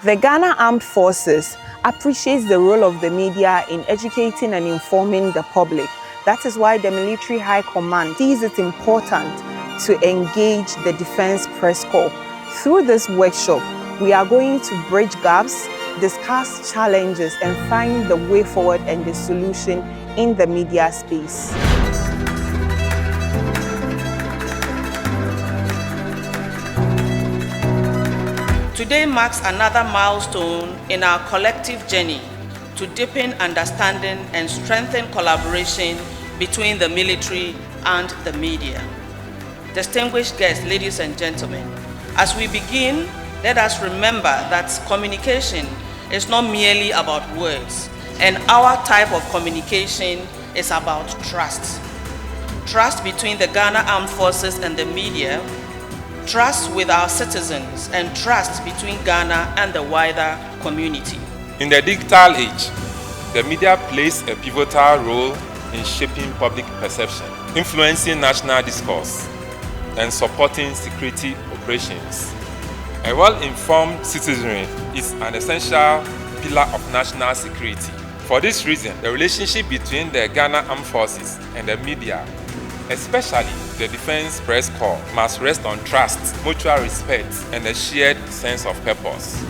The Ghana Armed Forces appreciates the role of the media in educating and informing the public. That is why the Military High Command sees it important to engage the Defense Press Corps. Through this workshop, we are going to bridge gaps, discuss challenges, and find the way forward and the solution in the media space. Today marks another milestone in our collective journey to deepen understanding and strengthen collaboration between the military and the media. Distinguished guests, ladies and gentlemen, as we begin, let us remember that communication is not merely about words, and our type of communication is about trust. Trust between the Ghana Armed Forces and the media, trust with our citizens, and trust between Ghana and the wider community. In the digital age, the media plays a pivotal role in shaping public perception, influencing national discourse, and supporting security operations. A well-informed citizenry is an essential pillar of national security. For this reason, the relationship between the Ghana Armed Forces and the media, especially the Defense Press Corps, must rest on trust, mutual respect, and a shared sense of purpose.